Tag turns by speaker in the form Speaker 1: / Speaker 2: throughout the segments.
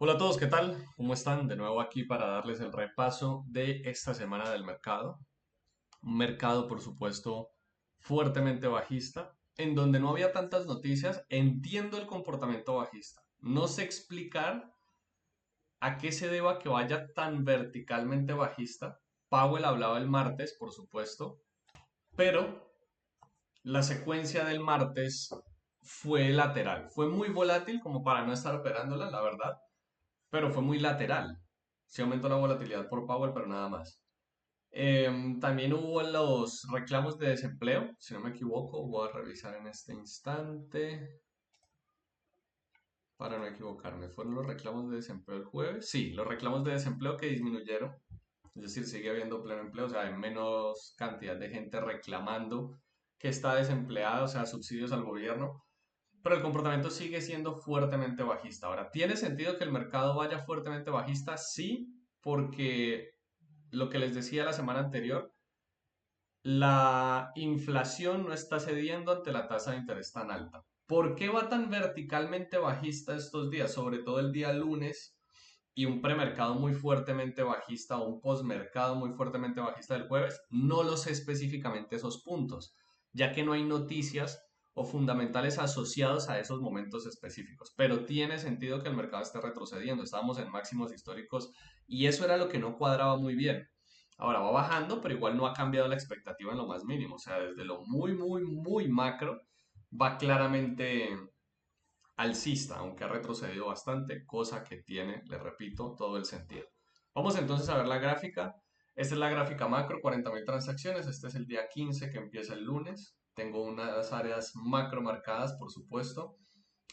Speaker 1: Hola a todos, ¿qué tal? ¿Cómo están? De nuevo aquí para darles el repaso de esta semana del mercado. Un mercado, por supuesto, fuertemente bajista, en donde no había tantas noticias. Entiendo el comportamiento bajista. No sé explicar a qué se deba que vaya tan verticalmente bajista. Powell hablaba el martes, por supuesto, pero la secuencia del martes fue lateral. Fue muy volátil como para no estar operándola, la verdad, pero fue muy lateral. Sí aumentó la volatilidad por Powell, pero nada más. También hubo los reclamos de desempleo, si no me equivoco, voy a revisar en este instante para no equivocarme. ¿Fueron los reclamos de desempleo el jueves? Sí, los reclamos de desempleo que disminuyeron, es decir, sigue habiendo pleno empleo, o sea, hay menos cantidad de gente reclamando que está desempleada, o sea, subsidios al gobierno, pero el comportamiento sigue siendo fuertemente bajista. Ahora, ¿tiene sentido que el mercado vaya fuertemente bajista? Sí, porque lo que les decía la semana anterior, la inflación no está cediendo ante la tasa de interés tan alta. ¿Por qué va tan verticalmente bajista estos días? Sobre todo el día lunes y un premercado muy fuertemente bajista o un postmercado muy fuertemente bajista del jueves. No lo sé específicamente esos puntos, ya que no hay noticias o fundamentales asociados a esos momentos específicos. Pero tiene sentido que el mercado esté retrocediendo. Estábamos en máximos históricos y eso era lo que no cuadraba muy bien. Ahora va bajando, pero igual no ha cambiado la expectativa en lo más mínimo. O sea, desde lo muy, muy, muy macro va claramente alcista, aunque ha retrocedido bastante, cosa que tiene, le repito, todo el sentido. Vamos entonces a ver la gráfica. Esta es la gráfica macro, 40.000 transacciones. Este es el día 15 que empieza el lunes. Tengo unas áreas macro marcadas, por supuesto.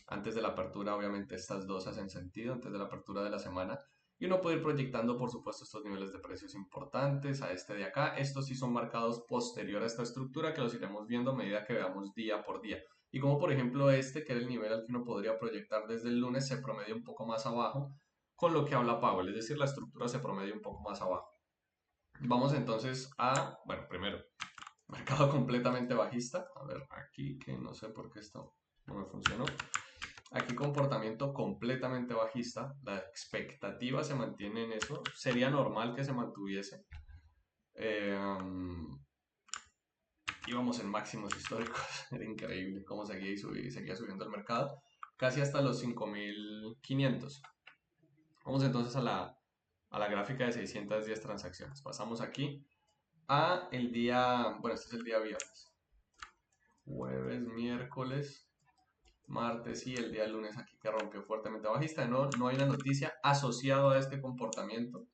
Speaker 1: Antes de la apertura, obviamente, estas dos hacen sentido, antes de la apertura de la semana. Y uno puede ir proyectando, por supuesto, estos niveles de precios importantes a este de acá. Estos sí son marcados posterior a esta estructura, que los iremos viendo a medida que veamos día por día. Y como por ejemplo este, que era el nivel al que uno podría proyectar desde el lunes, se promedia un poco más abajo, con lo que habla Powell, es decir, la estructura se promedia un poco más abajo. Vamos entonces a, bueno, primero, mercado completamente bajista. A ver, aquí que no sé por qué esto no me funcionó. Aquí comportamiento completamente bajista, la expectativa se mantiene en eso, sería normal que se mantuviese. Um, Íbamos en máximos históricos, era increíble cómo seguía subiendo el mercado, casi hasta los 5.500. Vamos entonces a la gráfica de 610 transacciones. Pasamos aquí a el día, bueno, este es el día viernes, jueves, miércoles, martes y el día lunes aquí que rompió fuertemente bajista. No hay una noticia asociada a este comportamiento,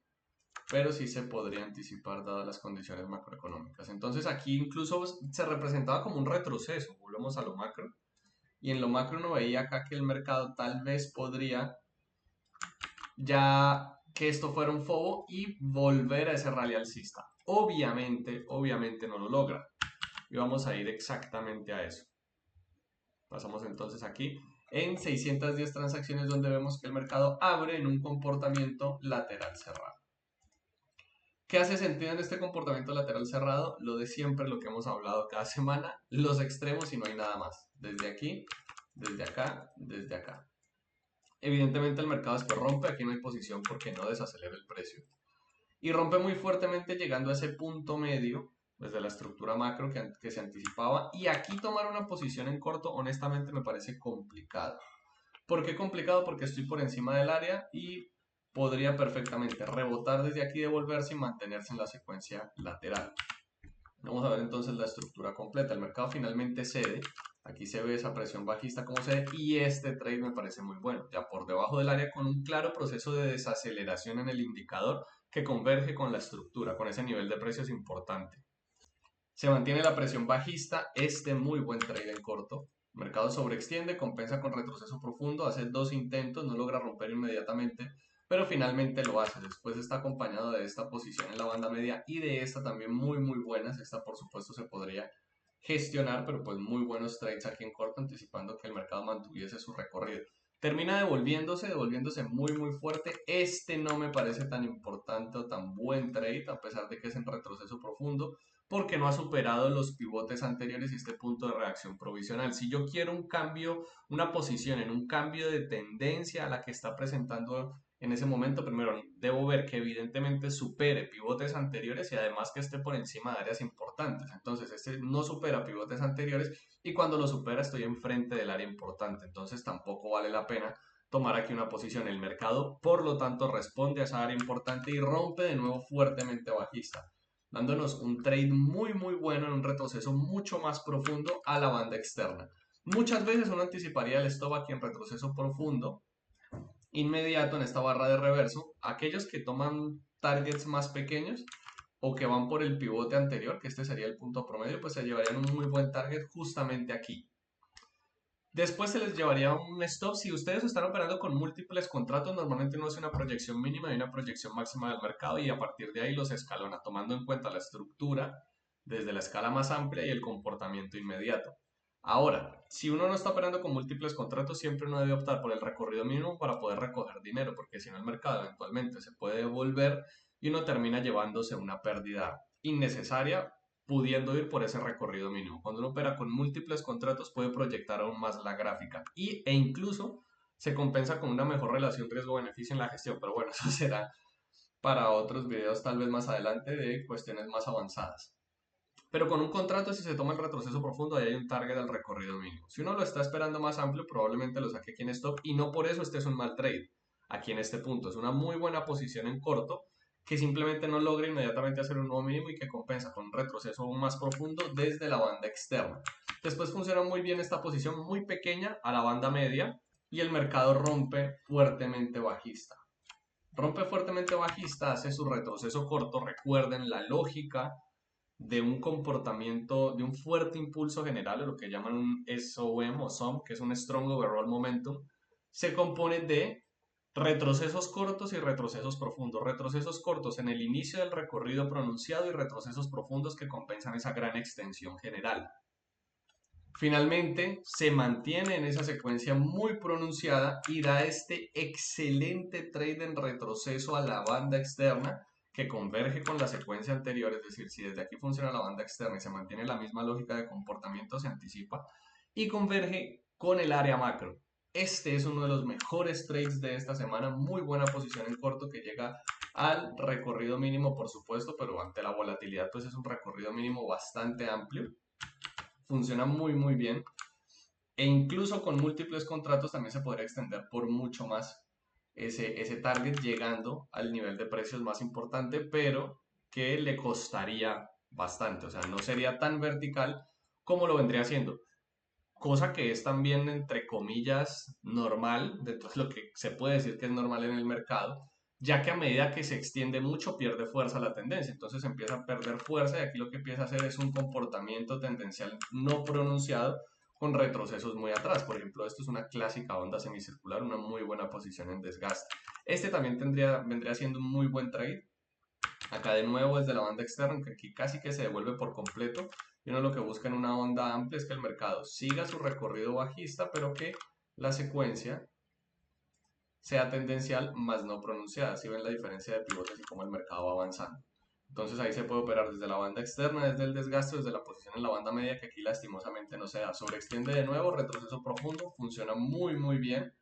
Speaker 1: pero sí se podría anticipar dadas las condiciones macroeconómicas. Entonces aquí incluso se representaba como un retroceso, volvemos a lo macro, y en lo macro uno veía acá que el mercado tal vez podría ya que esto fuera un fobo y volver a ese rally alcista. Obviamente no lo logra. Y vamos a ir exactamente a eso. Pasamos entonces aquí en 610 transacciones donde vemos que el mercado abre en un comportamiento lateral cerrado. ¿Qué hace sentido en este comportamiento lateral cerrado? Lo de siempre, lo que hemos hablado cada semana, los extremos y no hay nada más. Desde aquí, desde acá, desde acá. Evidentemente el mercado después rompe, aquí no hay posición porque no desacelera el precio. Y rompe muy fuertemente llegando a ese punto medio, desde la estructura macro que se anticipaba. Y aquí tomar una posición en corto, honestamente me parece complicado. ¿Por qué complicado? Porque estoy por encima del área y podría perfectamente rebotar desde aquí, devolverse y mantenerse en la secuencia lateral. Vamos a ver entonces la estructura completa. El mercado finalmente cede. Aquí se ve esa presión bajista como cede y este trade me parece muy bueno. Ya por debajo del área con un claro proceso de desaceleración en el indicador que converge con la estructura, con ese nivel de precios importante. Se mantiene la presión bajista, este muy buen trade en corto. El mercado sobreextiende, compensa con retroceso profundo, hace dos intentos, no logra romper inmediatamente, pero finalmente lo hace. Después está acompañado de esta posición en la banda media y de esta también muy buenas. Esta por supuesto se podría gestionar, pero pues muy buenos trades aquí en corto, anticipando que el mercado mantuviese su recorrido. Termina devolviéndose muy fuerte. Este no me parece tan importante o tan buen trade, a pesar de que es en retroceso profundo porque no ha superado los pivotes anteriores y este punto de reacción provisional. Si yo quiero un cambio, una posición en un cambio de tendencia a la que está presentando en ese momento, primero debo ver que evidentemente supere pivotes anteriores y además que esté por encima de áreas importantes. Entonces, este no supera pivotes anteriores y cuando lo supera estoy enfrente del área importante. Entonces, tampoco vale la pena tomar aquí una posición. El mercado, por lo tanto, responde a esa área importante y rompe de nuevo fuertemente bajista, dándonos un trade muy bueno en un retroceso mucho más profundo a la banda externa. Muchas veces uno anticiparía el stop aquí en retroceso profundo, inmediato en esta barra de reverso. Aquellos que toman targets más pequeños o que van por el pivote anterior, que este sería el punto promedio, pues se llevarían un muy buen target justamente aquí. Después se les llevaría un stop. Si ustedes están operando con múltiples contratos, normalmente uno hace una proyección mínima y una proyección máxima del mercado y a partir de ahí los escalona, tomando en cuenta la estructura desde la escala más amplia y el comportamiento inmediato. Ahora, si uno no está operando con múltiples contratos, siempre uno debe optar por el recorrido mínimo para poder recoger dinero, porque si no el mercado eventualmente se puede devolver y uno termina llevándose una pérdida innecesaria pudiendo ir por ese recorrido mínimo. Cuando uno opera con múltiples contratos puede proyectar aún más la gráfica e incluso se compensa con una mejor relación riesgo-beneficio en la gestión, pero bueno, eso será para otros videos tal vez más adelante de cuestiones más avanzadas. Pero con un contrato, si se toma el retroceso profundo, ahí hay un target al recorrido mínimo. Si uno lo está esperando más amplio, probablemente lo saque aquí en stop y no por eso este es un mal trade. Aquí en este punto es una muy buena posición en corto que simplemente no logra inmediatamente hacer un nuevo mínimo y que compensa con un retroceso aún más profundo desde la banda externa. Después funciona muy bien esta posición muy pequeña a la banda media y el mercado rompe fuertemente bajista. Rompe fuertemente bajista, hace su retroceso corto. Recuerden la lógica de un comportamiento, de un fuerte impulso general, o lo que llaman un SOM o SOM, que es un Strong Overall Momentum, se compone de retrocesos cortos y retrocesos profundos. Retrocesos cortos en el inicio del recorrido pronunciado y retrocesos profundos que compensan esa gran extensión general. Finalmente, se mantiene en esa secuencia muy pronunciada y da este excelente trade en retroceso a la banda externa que converge con la secuencia anterior, es decir, si desde aquí funciona la banda externa y se mantiene la misma lógica de comportamiento, se anticipa y converge con el área macro. Este es uno de los mejores trades de esta semana, muy buena posición en corto que llega al recorrido mínimo, por supuesto, pero ante la volatilidad pues es un recorrido mínimo bastante amplio. Funciona muy bien e incluso con múltiples contratos también se podría extender por mucho más ese target llegando al nivel de precios más importante, pero que le costaría bastante, o sea, no sería tan vertical como lo vendría haciendo, cosa que es también entre comillas normal, dentro de lo que se puede decir que es normal en el mercado, ya que a medida que se extiende mucho pierde fuerza la tendencia, entonces empieza a perder fuerza y aquí lo que empieza a hacer es un comportamiento tendencial no pronunciado con retrocesos muy atrás. Por ejemplo, esto es una clásica onda semicircular, una muy buena posición en desgaste. Este también vendría siendo un muy buen trade. Acá de nuevo desde la banda externa, que aquí casi que se devuelve por completo. Y uno lo que busca en una onda amplia es que el mercado siga su recorrido bajista, pero que la secuencia sea tendencial más no pronunciada. Si ven la diferencia de pivotes y cómo el mercado va avanzando. Entonces ahí se puede operar desde la banda externa, desde el desgaste, desde la posición en la banda media, que aquí lastimosamente no se da. Sobreextiende de nuevo, retroceso profundo, funciona muy bien.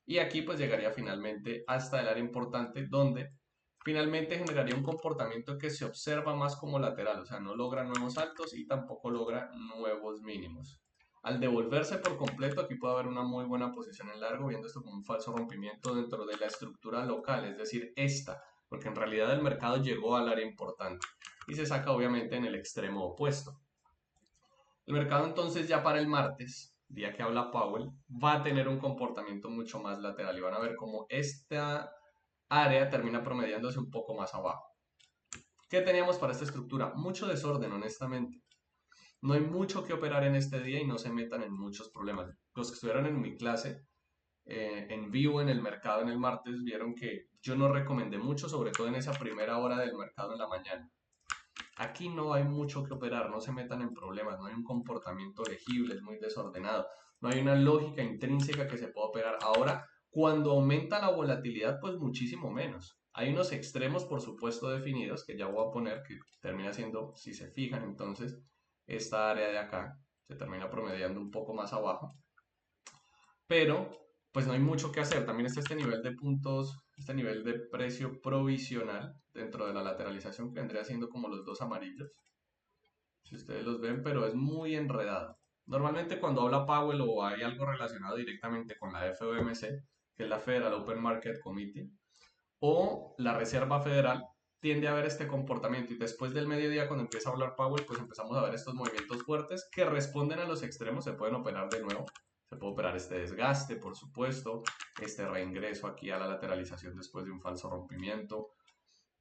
Speaker 1: Y aquí pues llegaría finalmente hasta el área importante donde finalmente generaría un comportamiento que se observa más como lateral, o sea, no logra nuevos altos y tampoco logra nuevos mínimos. Al devolverse por completo, aquí puede haber una muy buena posición en largo, viendo esto como un falso rompimiento dentro de la estructura local, es decir, esta, porque en realidad el mercado llegó al área importante y se saca obviamente en el extremo opuesto. El mercado entonces ya para el martes, día que habla Powell, va a tener un comportamiento mucho más lateral y van a ver cómo esta área termina promediándose un poco más abajo. ¿Qué teníamos para esta estructura? Mucho desorden, honestamente. No hay mucho que operar en este día y no se metan en muchos problemas. Los que estuvieron en mi clase en vivo en el mercado en el martes vieron que yo no recomendé mucho, sobre todo en esa primera hora del mercado en la mañana. Aquí no hay mucho que operar, no se metan en problemas, no hay un comportamiento legible, es muy desordenado, no hay una lógica intrínseca que se pueda operar. Ahora, cuando aumenta la volatilidad, pues muchísimo menos. Hay unos extremos, por supuesto, definidos, que ya voy a poner, que termina siendo, si se fijan, entonces, esta área de acá se termina promediando un poco más abajo, pero pues no hay mucho que hacer. También está este nivel de puntos, este nivel de precio provisional dentro de la lateralización que vendría siendo como los dos amarillos, si ustedes los ven, pero es muy enredado. Normalmente cuando habla Powell o hay algo relacionado directamente con la FOMC, que es la Federal Open Market Committee, o la Reserva Federal, tiende a ver este comportamiento y después del mediodía cuando empieza a hablar Powell pues empezamos a ver estos movimientos fuertes que responden a los extremos, se pueden operar de nuevo, se puede operar este desgaste por supuesto, este reingreso aquí a la lateralización después de un falso rompimiento.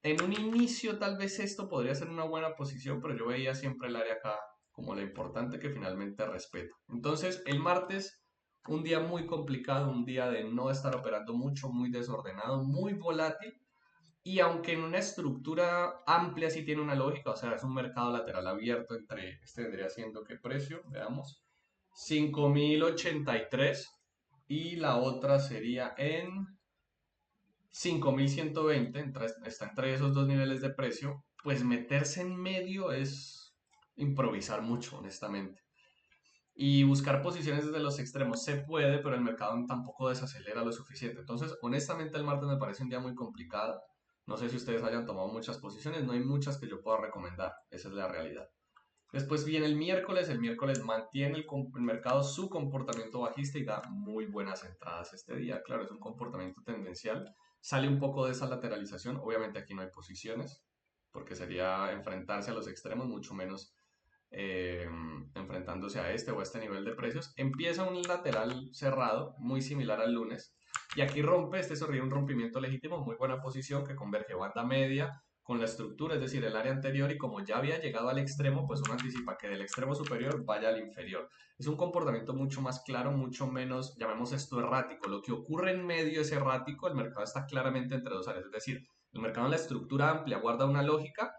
Speaker 1: En un inicio tal vez esto podría ser una buena posición, pero yo veía siempre el área acá como lo importante que finalmente respeto. Entonces el martes, un día muy complicado, un día de no estar operando mucho, muy desordenado, muy volátil, y aunque en una estructura amplia sí tiene una lógica, o sea, es un mercado lateral abierto entre, este vendría siendo qué precio, veamos, 5.083 y la otra sería en 5.120, está entre esos dos niveles de precio, pues meterse en medio es improvisar mucho, honestamente. Y buscar posiciones desde los extremos se puede, pero el mercado tampoco desacelera lo suficiente. Entonces, honestamente, el martes me parece un día muy complicado. No sé si ustedes hayan tomado muchas posiciones, no hay muchas que yo pueda recomendar, esa es la realidad. Después viene el miércoles mantiene el mercado su comportamiento bajista y da muy buenas entradas este día. Claro, es un comportamiento tendencial, sale un poco de esa lateralización, obviamente aquí no hay posiciones, porque sería enfrentarse a los extremos, mucho menos eh, enfrentándose a este o a este nivel de precios. Empieza un lateral cerrado, muy similar al lunes, y aquí rompe, este sería un rompimiento legítimo, muy buena posición que converge banda media con la estructura, es decir, el área anterior, y como ya había llegado al extremo, pues uno anticipa que del extremo superior vaya al inferior. Es un comportamiento mucho más claro, mucho menos, llamemos esto errático. Lo que ocurre en medio es errático, el mercado está claramente entre dos áreas, es decir, el mercado en la estructura amplia guarda una lógica,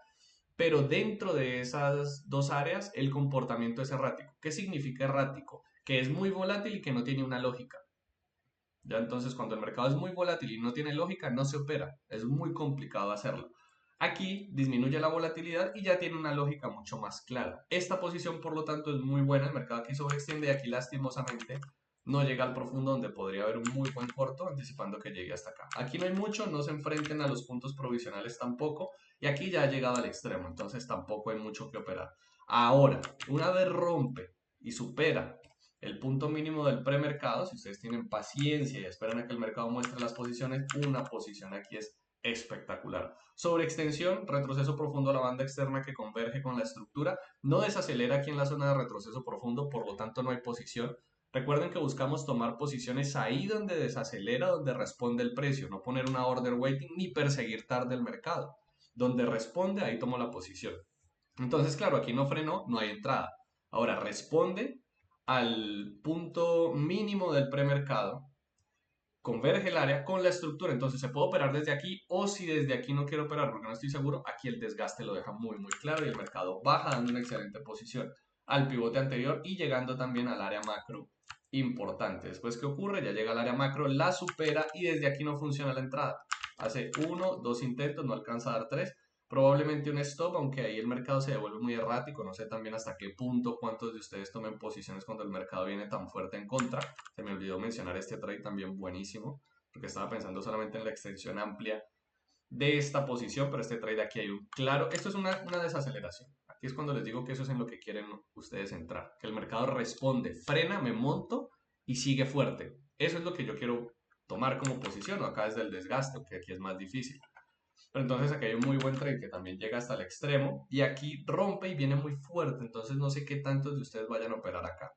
Speaker 1: pero dentro de esas dos áreas el comportamiento es errático. ¿Qué significa errático? Que es muy volátil y que no tiene una lógica. Ya entonces cuando el mercado es muy volátil y no tiene lógica, no se opera. Es muy complicado hacerlo. Aquí disminuye la volatilidad y ya tiene una lógica mucho más clara. Esta posición, por lo tanto, es muy buena. El mercado aquí sobreextiende y aquí lastimosamente no llega al profundo donde podría haber un muy buen corto anticipando que llegue hasta acá. Aquí no hay mucho, no se enfrenten a los puntos provisionales tampoco y aquí ya ha llegado al extremo, entonces tampoco hay mucho que operar. Ahora, una vez rompe y supera el punto mínimo del premercado, si ustedes tienen paciencia y esperan a que el mercado muestre las posiciones, una posición aquí es espectacular. Sobre extensión, retroceso profundo a la banda externa que converge con la estructura, no desacelera aquí en la zona de retroceso profundo, por lo tanto no hay posición. Recuerden que buscamos tomar posiciones ahí donde desacelera, donde responde el precio, no poner una order waiting ni perseguir tarde el mercado. Donde responde, ahí tomo la posición. Entonces, claro, aquí no frenó, no hay entrada. Ahora responde al punto mínimo del premercado, converge el área con la estructura, entonces se puede operar desde aquí o si desde aquí no quiero operar porque no estoy seguro, aquí el desgaste lo deja muy muy claro y el mercado baja dando una excelente posición al pivote anterior y llegando también al área macro importante. Después, ¿qué ocurre? Ya llega al área macro, la supera y desde aquí no funciona la entrada. Hace uno, dos intentos, no alcanza a dar tres. Probablemente un stop, aunque ahí el mercado se devuelve muy errático. No sé también hasta qué punto cuántos de ustedes tomen posiciones cuando el mercado viene tan fuerte en contra. Se me olvidó mencionar este trade también buenísimo, porque estaba pensando solamente en la extensión amplia de esta posición, pero este trade aquí hay un claro, esto es una desaceleración. Aquí es cuando les digo que eso es en lo que quieren ustedes entrar, que el mercado responde, frena, me monto y sigue fuerte. Eso es lo que yo quiero tomar como posición, o acá desde el desgaste, que aquí es más difícil. Pero entonces aquí hay un muy buen trade que también llega hasta el extremo y aquí rompe y viene muy fuerte, entonces no sé qué tantos de ustedes vayan a operar acá.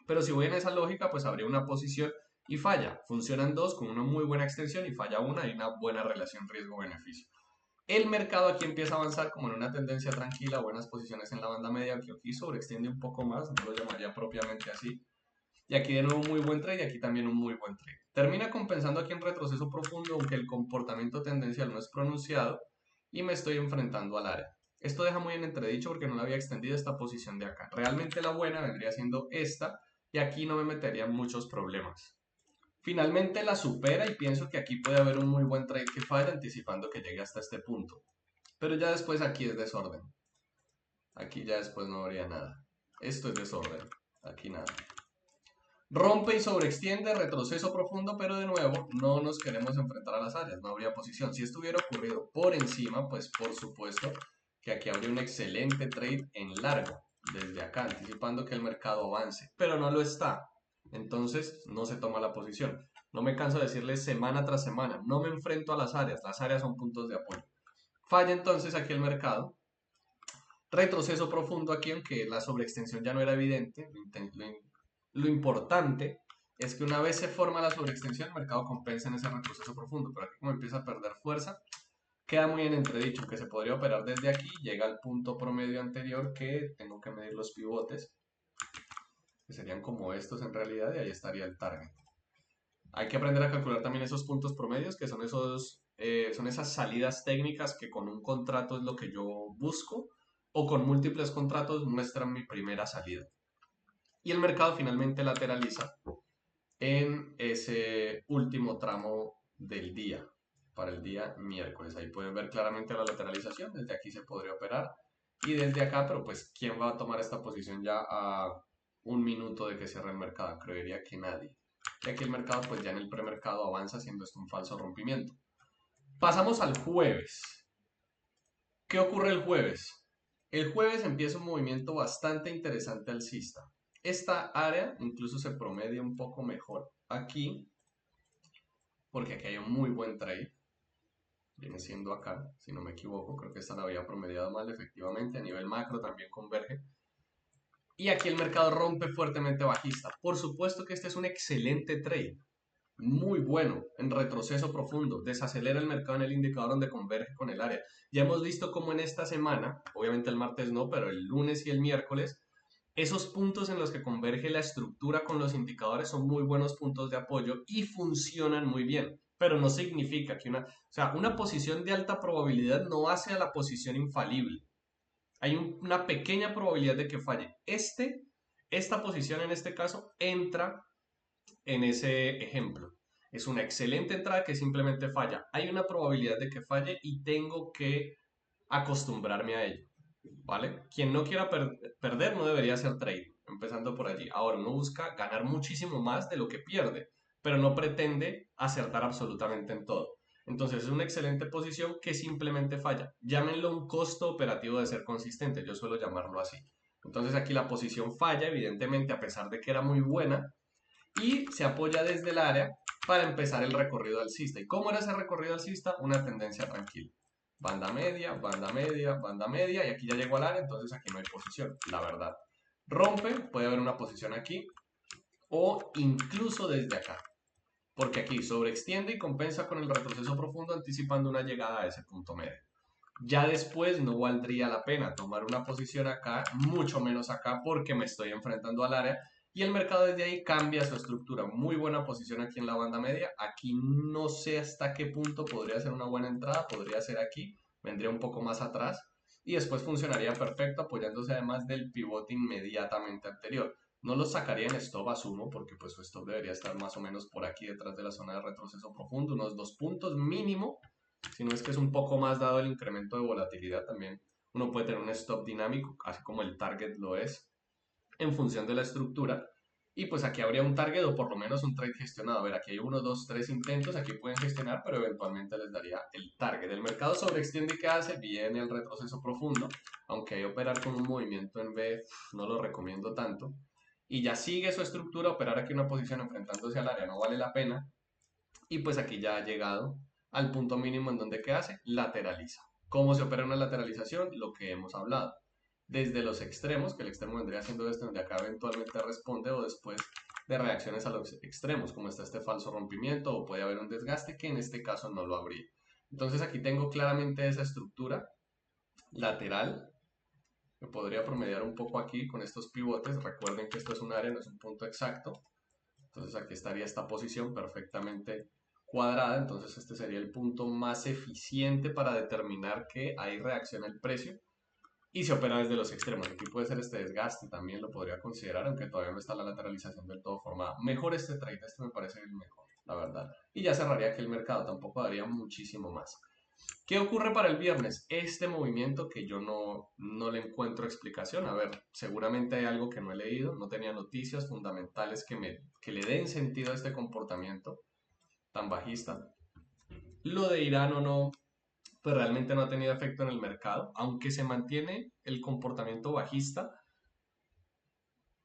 Speaker 1: Pero si voy en esa lógica, pues habría una posición y falla. Funcionan dos con una muy buena extensión y falla una y una buena relación riesgo-beneficio. El mercado aquí empieza a avanzar como en una tendencia tranquila, buenas posiciones en la banda media, que aquí sobreextiende un poco más, no lo llamaría propiamente así. Y aquí de nuevo un muy buen trade y aquí también un muy buen trade. Termina compensando aquí en retroceso profundo, aunque el comportamiento tendencial no es pronunciado y me estoy enfrentando al área. Esto deja muy en entredicho porque no la había extendido esta posición de acá. Realmente la buena vendría siendo esta y aquí no me metería en muchos problemas. Finalmente la supera y pienso que aquí puede haber un muy buen trade que falla anticipando que llegue hasta este punto. Pero ya después aquí es desorden. Aquí ya después no habría nada. Esto es desorden. Aquí nada. Rompe y sobreextiende, retroceso profundo, pero de nuevo no nos queremos enfrentar a las áreas, no habría posición. Si esto hubiera ocurrido por encima, pues por supuesto que aquí habría un excelente trade en largo, desde acá, anticipando que el mercado avance, pero no lo está. Entonces no se toma la posición. No me canso de decirles semana tras semana, no me enfrento a las áreas son puntos de apoyo. Falla entonces aquí el mercado, retroceso profundo aquí, aunque la sobreextensión ya no era evidente. Lo importante es que una vez se forma la sobreextensión, el mercado compensa en ese retroceso profundo, pero aquí como empieza a perder fuerza, queda muy en entredicho, que se podría operar desde aquí, llega al punto promedio anterior que tengo que medir los pivotes, que serían como estos en realidad, y ahí estaría el target. Hay que aprender a calcular también esos puntos promedios, que son esas salidas técnicas que con un contrato es lo que yo busco, o con múltiples contratos muestran mi primera salida. Y el mercado finalmente lateraliza en ese último tramo del día, para el día miércoles. Ahí pueden ver claramente la lateralización, desde aquí se podría operar y desde acá, pero pues ¿quién va a tomar esta posición ya a un minuto de que cierre el mercado? Creería que nadie. Y aquí el mercado pues ya en el premercado avanza siendo esto un falso rompimiento. Pasamos al jueves. ¿Qué ocurre el jueves? El jueves empieza un movimiento bastante interesante alcista. Esta área incluso se promedia un poco mejor aquí, porque aquí hay un muy buen trade. Viene siendo acá, si no me equivoco, creo que esta la había promediado mal, efectivamente, a nivel macro también converge. Y aquí el mercado rompe fuertemente bajista. Por supuesto que este es un excelente trade, muy bueno, en retroceso profundo, desacelera el mercado en el indicador donde converge con el área. Ya hemos visto cómo en esta semana, obviamente el martes no, pero el lunes y el miércoles, esos puntos en los que converge la estructura con los indicadores son muy buenos puntos de apoyo y funcionan muy bien, pero no significa que una posición de alta probabilidad no hace a la posición infalible. Hay una pequeña probabilidad de que falle. Esta posición en este caso entra en ese ejemplo. Es una excelente entrada que simplemente falla. Hay una probabilidad de que falle y tengo que acostumbrarme a ello. ¿Vale? Quien no quiera perder no debería hacer trade, empezando por allí. Ahora, uno busca ganar muchísimo más de lo que pierde, pero no pretende acertar absolutamente en todo. Entonces es una excelente posición que simplemente falla. Llámenlo un costo operativo de ser consistente, yo suelo llamarlo así. Entonces aquí la posición falla, evidentemente, a pesar de que era muy buena, y se apoya desde el área para empezar el recorrido alcista. ¿Y cómo era ese recorrido alcista? Una tendencia tranquila. Banda media, banda media, banda media, y aquí ya llegó al área, entonces aquí no hay posición, la verdad. Rompe, puede haber una posición aquí, o incluso desde acá, porque aquí sobreextiende y compensa con el retroceso profundo anticipando una llegada a ese punto medio. Ya después no valdría la pena tomar una posición acá, mucho menos acá, porque me estoy enfrentando al área y el mercado desde ahí cambia su estructura. Muy buena posición aquí en la banda media. Aquí no sé hasta qué punto podría ser una buena entrada, podría ser aquí, vendría un poco más atrás y después funcionaría perfecto apoyándose además del pivote inmediatamente anterior. No lo sacaría en stop, asumo, porque pues su stop debería estar más o menos por aquí detrás de la zona de retroceso profundo, unos 2 puntos mínimo, si no es que es un poco más dado el incremento de volatilidad también. Uno puede tener un stop dinámico, así como el target lo es, en función de la estructura. Y pues aquí habría un target o por lo menos un trade gestionado. A ver, aquí hay 1, 2, 3 intentos, aquí pueden gestionar, pero eventualmente les daría el target. El mercado sobreextiende, ¿qué hace? Viene el retroceso profundo, aunque hay operar con un movimiento en B, no lo recomiendo tanto. Y ya sigue su estructura, operar aquí una posición enfrentándose al área no vale la pena. Y pues aquí ya ha llegado al punto mínimo en donde ¿qué hace? Lateraliza. ¿Cómo se opera una lateralización? Lo que hemos hablado. Desde los extremos, que el extremo vendría siendo este, donde acá eventualmente responde, o después de reacciones a los extremos, como está este falso rompimiento, o puede haber un desgaste, que en este caso no lo habría. Entonces aquí tengo claramente esa estructura lateral. Me podría promediar un poco aquí con estos pivotes. Recuerden que esto es un área, no es un punto exacto. Entonces aquí estaría esta posición perfectamente cuadrada. Entonces este sería el punto más eficiente para determinar que hay reacción al precio y se opera desde los extremos. Aquí puede ser este desgaste, también lo podría considerar, aunque todavía no está la lateralización del todo formada. Mejor este trade, este me parece el mejor. la verdad. Y ya cerraría aquí el mercado, tampoco daría muchísimo más. ¿Qué ocurre para el viernes? Este movimiento que yo no le encuentro explicación. A ver, seguramente hay algo que no he leído, no tenía noticias fundamentales que le den sentido a este comportamiento tan bajista. Lo de Irán o no, pues realmente no ha tenido efecto en el mercado, aunque se mantiene el comportamiento bajista.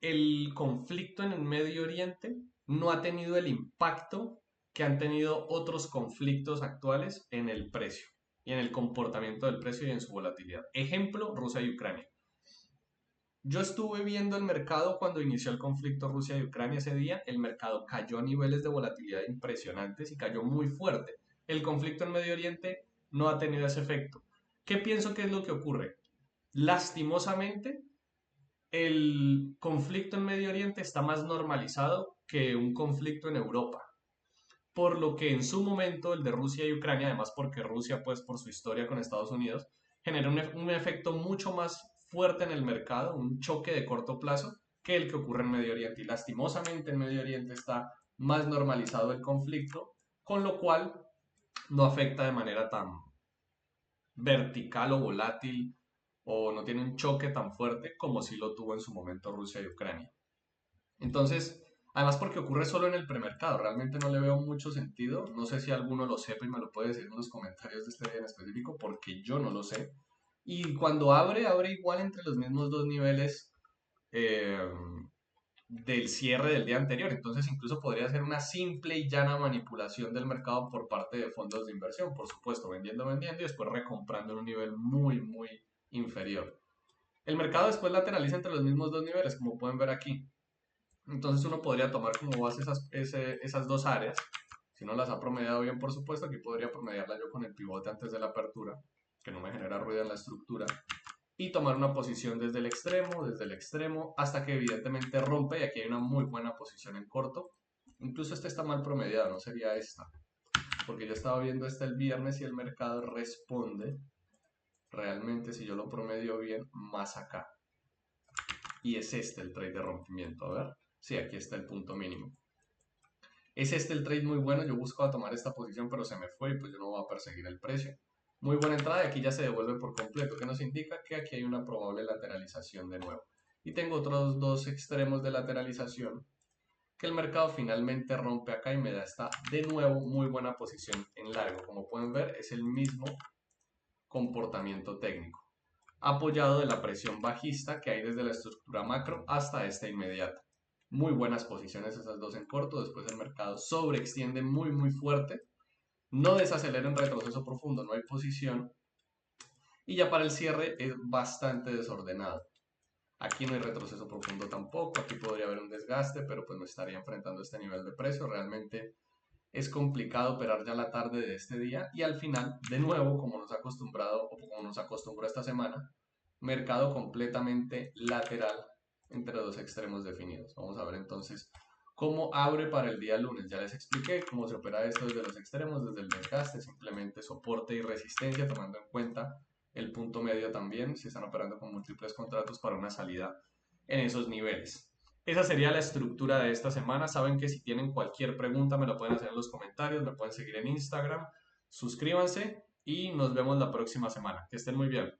Speaker 1: El conflicto en el Medio Oriente no ha tenido el impacto que han tenido otros conflictos actuales en el precio y en el comportamiento del precio y en su volatilidad. Ejemplo, Rusia y Ucrania. Yo estuve viendo el mercado cuando inició el conflicto Rusia y Ucrania ese día. El mercado cayó a niveles de volatilidad impresionantes y cayó muy fuerte. El conflicto en Medio Oriente no ha tenido ese efecto. ¿Qué pienso que es lo que ocurre? Lastimosamente, el conflicto en Medio Oriente está más normalizado que un conflicto en Europa. Por lo que en su momento el de Rusia y Ucrania, además porque Rusia, pues por su historia con Estados Unidos, genera un efecto mucho más fuerte en el mercado, un choque de corto plazo, que el que ocurre en Medio Oriente. Y lastimosamente en Medio Oriente está más normalizado el conflicto, con lo cual no afecta de manera tan vertical o volátil o no tiene un choque tan fuerte como si lo tuvo en su momento Rusia y Ucrania. Entonces, además porque ocurre solo en el premercado, realmente no le veo mucho sentido. No sé si alguno lo sepa y me lo puede decir en los comentarios de este día en específico, porque yo no lo sé. Y cuando abre igual entre los mismos dos niveles eh, del cierre del día anterior. Entonces, incluso podría ser una simple y llana manipulación del mercado por parte de fondos de inversión, por supuesto, vendiendo y después recomprando en un nivel muy inferior. El mercado después lateraliza entre los mismos dos niveles, como pueden ver aquí. Entonces uno podría tomar como base esas dos áreas. Si no las ha promediado bien, por supuesto, aquí podría promediarla yo con el pivote antes de la apertura, que no me genera ruido en la estructura, y tomar una posición desde el extremo, hasta que evidentemente rompe, y aquí hay una muy buena posición en corto. Incluso este está mal promediado, no sería esta, porque yo estaba viendo este el viernes y el mercado responde realmente, si yo lo promedio bien, más acá. Y es este el trade de rompimiento, a ver. Sí, aquí está el punto mínimo. Es este el trade muy bueno, yo buscaba tomar esta posición, pero se me fue y pues yo no voy a perseguir el precio. Muy buena entrada y aquí ya se devuelve por completo, que nos indica que aquí hay una probable lateralización de nuevo. Y tengo otros dos extremos de lateralización que el mercado finalmente rompe acá y me da esta de nuevo muy buena posición en largo. Como pueden ver, es el mismo comportamiento técnico, apoyado de la presión bajista que hay desde la estructura macro hasta esta inmediata. Muy buenas posiciones esas dos en corto, después el mercado sobreextiende muy fuerte, no desacelera en retroceso profundo, no hay posición, y ya para el cierre es bastante desordenado. Aquí no hay retroceso profundo tampoco, aquí podría haber un desgaste, pero pues no estaría enfrentando este nivel de precio. Realmente es complicado operar ya la tarde de este día y al final, de nuevo, como nos ha acostumbrado o como nos acostumbró esta semana, mercado completamente lateral entre dos extremos definidos. Vamos a ver entonces cómo abre para el día lunes. Ya les expliqué cómo se opera esto desde los extremos, desde el desgaste, simplemente soporte y resistencia, tomando en cuenta el punto medio también, si están operando con múltiples contratos para una salida en esos niveles. Esa sería la estructura de esta semana. Saben que si tienen cualquier pregunta me la pueden hacer en los comentarios, me pueden seguir en Instagram, suscríbanse y nos vemos la próxima semana. Que estén muy bien.